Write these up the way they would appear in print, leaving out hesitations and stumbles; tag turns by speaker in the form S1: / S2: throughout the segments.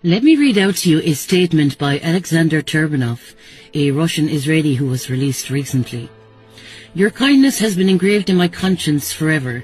S1: Let me read out to you a statement by Alexander Turbanov, a Russian Israeli who was released recently. Your kindness has been engraved in my conscience forever.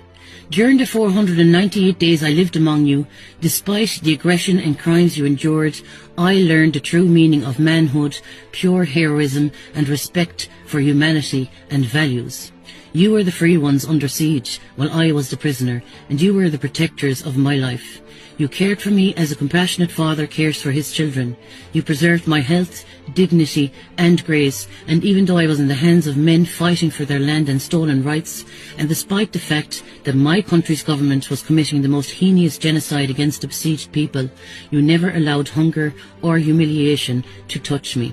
S1: During the 498 days I lived among you, despite the aggression and crimes you endured, I learned the true meaning of manhood, pure heroism, and respect for humanity and values. You were the free ones under siege, while I was the prisoner, and you were the protectors of my life. You cared for me as a compassionate father cares for his children. You preserved my health, dignity, and grace, and even though I was in the hands of men fighting for their land and stolen rights, and despite the fact that my country's government was committing the most heinous genocide against the besieged people, you never allowed hunger or humiliation to touch me.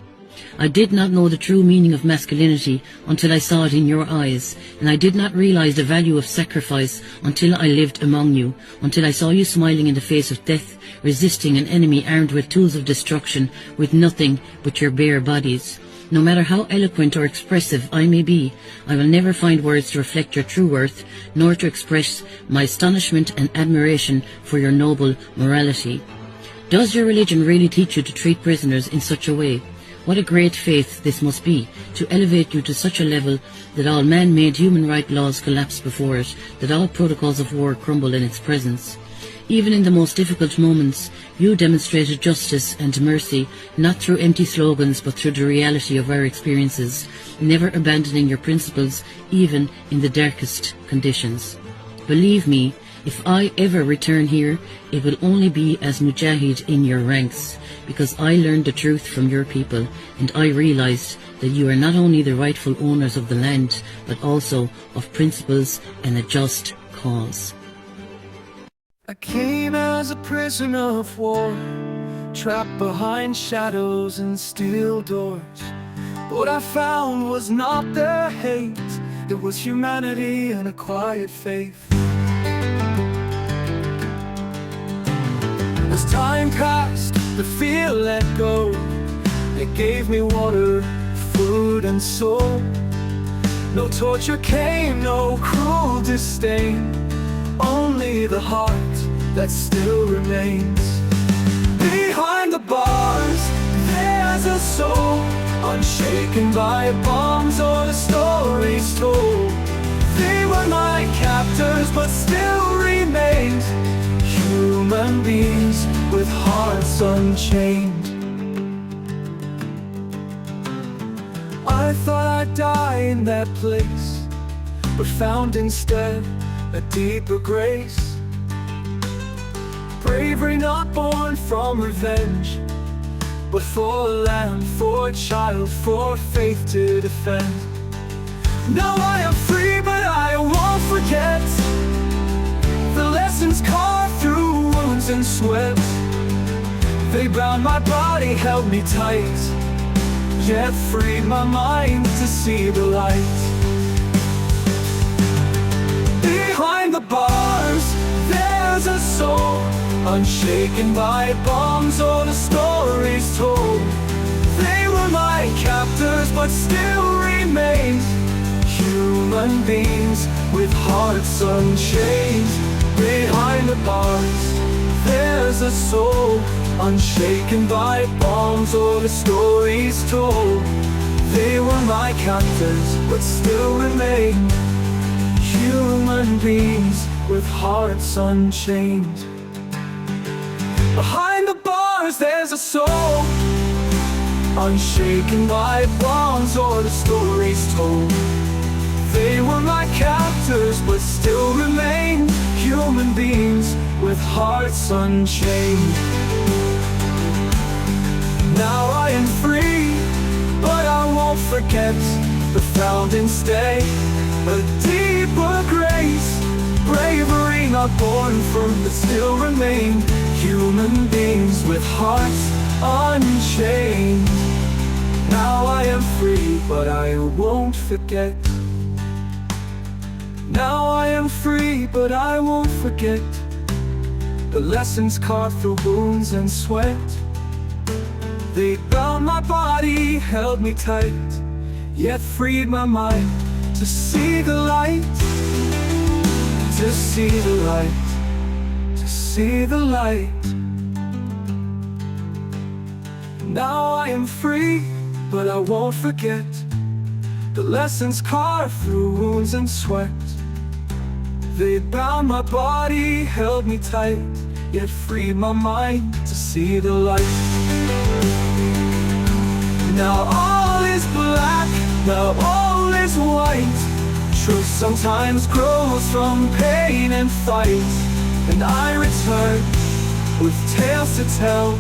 S1: I did not know the true meaning of masculinity until I saw it in your eyes, and I did not realize the value of sacrifice until I lived among you, until I saw you smiling in the face of death, resisting an enemy armed with tools of destruction, with nothing but your bare bodies. No matter how eloquent or expressive I may be, I will never find words to reflect your true worth, nor to express my astonishment and admiration for your noble morality. Does your religion really teach you to treat prisoners in such a way? What a great faith this must be, to elevate you to such a level that all man-made human rights laws collapse before it, that all protocols of war crumble in its presence. Even in the most difficult moments, you demonstrated justice and mercy, not through empty slogans but through the reality of our experiences, never abandoning your principles even in the darkest conditions. Believe me, if I ever return here, it will only be as mujahid in your ranks, because I learned the truth from your people, and I realized that you are not only the rightful owners of the land, but also of principles and a just cause.
S2: I came as a prisoner of war, trapped behind shadows and steel doors. What I found was not their hate, it was humanity and a quiet faith. As time passed, the fear let go. It gave me water, food and soul. No torture came, no cruel disdain, only the heart that still remains. Behind the bars, there's a soul, unshaken by bombs or the stories told. They were my captors but still remained human beings with hearts unchained. I thought I'd die in that place, but found instead a deeper grace. Bravery not born from revenge, but for a land, for a child, for faith to defend. Now I am free, but I won't forget the lessons carved through wounds and sweat. They bound my body, held me tight, yet freed my mind to see the light. Behind the bars, there's a soul, unshaken by bombs or the stories told. They were my captors but still remained human beings with hearts unchained. Behind the bars, there's a soul, unshaken by bombs or the stories told. They were my captors but still remain human beings with hearts unchained. Behind the bars there's a soul, unshaken by bombs or the stories told. They were my captors but still remain human beings with hearts unchained. Now I am free, but I won't forget, but found instead a deeper grace. Bravery not born from, but still remain human beings with hearts unchained. Now I am free, but I won't forget. Now I am free, but I won't forget the lessons carved through wounds and sweat. They bound my body, held me tight, yet freed my mind to see the light, to see the light, to see the light. Now I am free, but I won't forget the lessons carved through wounds and sweat. They bound my body, held me tight, yet freed my mind to see the light. Now all is black, now all is white. Truth sometimes grows from pain and fight. And I return with tales to tell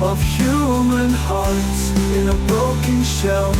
S2: of human hearts in a broken shell.